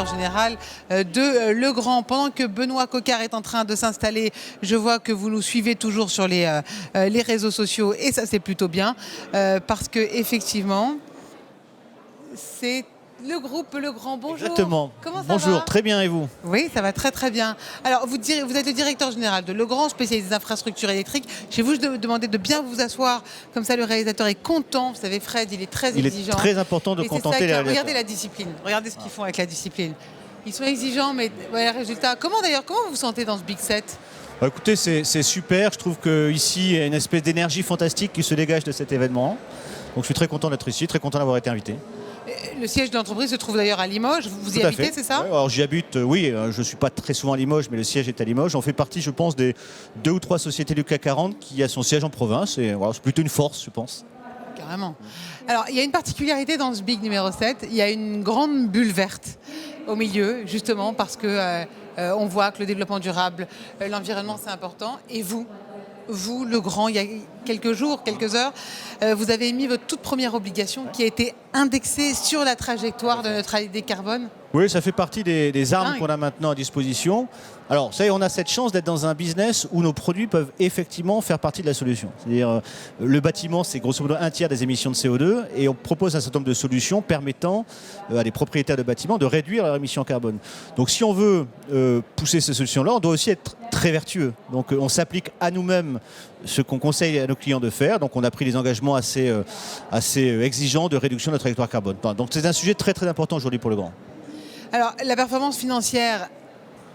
directeur général de Legrand. Pendant que Benoît Coquart est en train de s'installer, je vois que vous nous suivez toujours sur les réseaux sociaux et ça c'est plutôt bien parce que effectivement c'est le groupe Legrand. Bonjour. Exactement. Comment ça Bonjour, va? très bien et vous? Oui, ça va très très bien. Alors, vous êtes le directeur général de Legrand, spécialiste des infrastructures électriques. Je vais vous demander de bien vous asseoir, comme ça le réalisateur est content. Vous savez, Fred, il est très exigeant. Il est très important de contenter les réalisateurs. Regardez la discipline, regardez ce qu'ils font avec la discipline. Ils sont exigeants, mais ouais, résultat. Comment vous vous sentez dans ce Big Set? Écoutez, c'est super. Je trouve qu'ici, il y a une espèce d'énergie fantastique qui se dégage de cet événement. Donc je suis très content d'être ici, très content d'avoir été invité. Le siège de l'entreprise se trouve d'ailleurs à Limoges. Vous y habitez, c'est ça? Ouais, alors j'y habite, oui. Je ne suis pas très souvent à Limoges, mais le siège est à Limoges. On fait partie, je pense, des 2 ou 3 sociétés du CAC 40 qui a son siège en province. Et voilà, c'est plutôt une force, je pense. Carrément. Alors, il y a une particularité dans ce Big numéro 7. Il y a une grande bulle verte au milieu, justement, parce que on voit que le développement durable, l'environnement, c'est important. Et vous, Legrand, il y a quelques jours, quelques heures, vous avez émis votre toute première obligation qui a été indexée sur la trajectoire de neutralité carbone. Oui, ça fait partie des armes qu'on a maintenant à disposition. Alors, vous savez, on a cette chance d'être dans un business où nos produits peuvent effectivement faire partie de la solution. C'est-à-dire, le bâtiment, c'est grosso modo 1/3 des émissions de CO2 et on propose un certain nombre de solutions permettant à des propriétaires de bâtiments de réduire leurs émissions carbone. Donc, si on veut pousser ces solutions-là, on doit aussi être très vertueux. Donc, on s'applique à nous-mêmes ce qu'on conseille à nos clients de faire. Donc, on a pris des engagements assez exigeants de réduction de la trajectoire carbone. Donc, c'est un sujet très, très important aujourd'hui pour Legrand. Alors, la performance financière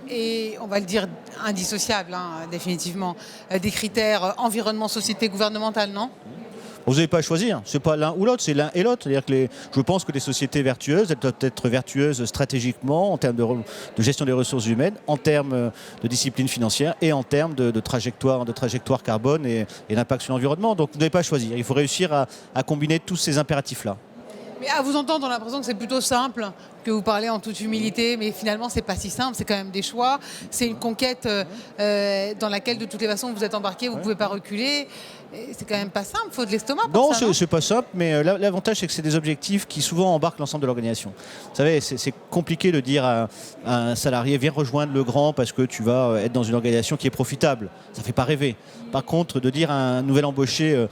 est, on va le dire, indissociable, définitivement, des critères environnement, société, gouvernementale, non? Vous n'avez pas à choisir, ce n'est pas l'un ou l'autre, c'est l'un et l'autre. C'est-à-dire que je pense que les sociétés vertueuses, elles doivent être vertueuses stratégiquement, en termes de gestion des ressources humaines, en termes de discipline financière et en termes de trajectoire carbone et d'impact sur l'environnement. Donc vous n'avez pas à choisir, il faut réussir à combiner tous ces impératifs-là. Mais à vous entendre, on a l'impression que c'est plutôt simple, que vous parlez en toute humilité, mais finalement, c'est pas si simple, c'est quand même des choix. C'est une conquête dans laquelle, de toutes les façons, vous êtes embarqué, vous ne pouvez pas reculer. C'est quand même pas simple, il faut de l'estomac pour ça. Non, c'est pas simple, mais l'avantage, c'est que c'est des objectifs qui souvent embarquent l'ensemble de l'organisation. Vous savez, c'est compliqué de dire à un salarié, viens rejoindre Legrand parce que tu vas être dans une organisation qui est profitable. Ça ne fait pas rêver. Par contre, de dire à un nouvel embauché,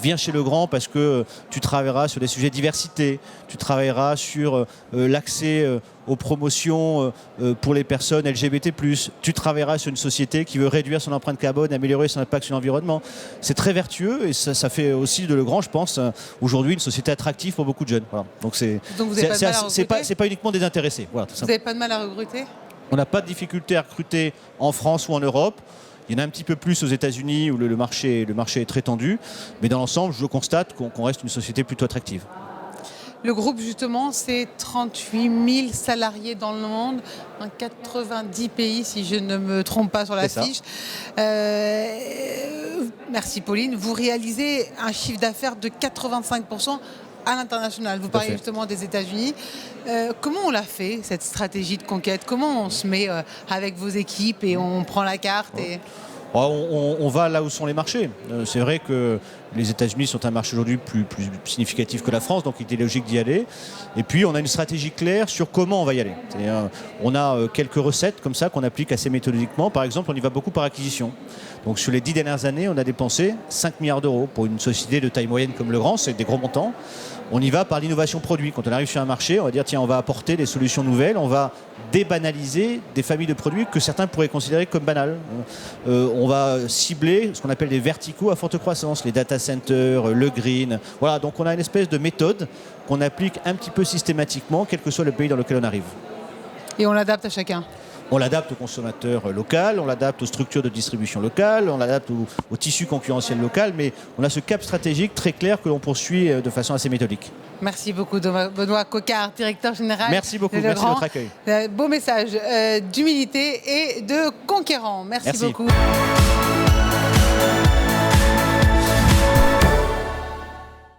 viens chez Legrand parce que tu travailleras sur des sujets de diversité, tu travailleras sur l'accès aux promotions pour les personnes LGBT+. Tu travailleras sur une société qui veut réduire son empreinte carbone, améliorer son impact sur l'environnement. C'est très vertueux et ça fait aussi de Legrand, je pense, aujourd'hui une société attractive pour beaucoup de jeunes. Voilà. Donc c'est pas uniquement des intéressés. Voilà, vous n'avez pas de mal à recruter? On n'a pas de difficulté à recruter en France ou en Europe. Il y en a un petit peu plus aux États-Unis où le marché est très tendu. Mais dans l'ensemble, je constate qu'on reste une société plutôt attractive. Le groupe, justement, c'est 38 000 salariés dans le monde, dans 90 pays, si je ne me trompe pas sur la fiche. Merci, Pauline. Vous réalisez un chiffre d'affaires de 85% à l'international. Vous parlez justement des États-Unis. Comment on l'a fait, cette stratégie de conquête? Comment on se met avec vos équipes et on prend la carte On va là où sont les marchés. C'est vrai que les États-Unis sont un marché aujourd'hui plus significatif que la France, donc il était logique d'y aller. Et puis on a une stratégie claire sur comment on va y aller. On a quelques recettes comme ça qu'on applique assez méthodiquement. Par exemple, on y va beaucoup par acquisition. Donc sur les 10 dernières années, on a dépensé 5 milliards d'euros. Pour une société de taille moyenne comme Legrand, c'est des gros montants. On y va par l'innovation produit. Quand on arrive sur un marché, on va dire tiens, on va apporter des solutions nouvelles, on va débanaliser des familles de produits que certains pourraient considérer comme banales. On va cibler ce qu'on appelle des verticaux à forte croissance, les data centers, le green. Voilà, donc on a une espèce de méthode qu'on applique un petit peu systématiquement, quel que soit le pays dans lequel on arrive. Et on l'adapte à chacun? On l'adapte au consommateur local, on l'adapte aux structures de distribution locales, on l'adapte au tissu concurrentiel local, mais on a ce cap stratégique très clair que l'on poursuit de façon assez méthodique. Merci beaucoup, Benoît Coquart, directeur général. Merci beaucoup, merci de votre accueil. Beau message d'humilité et de conquérant. Merci beaucoup.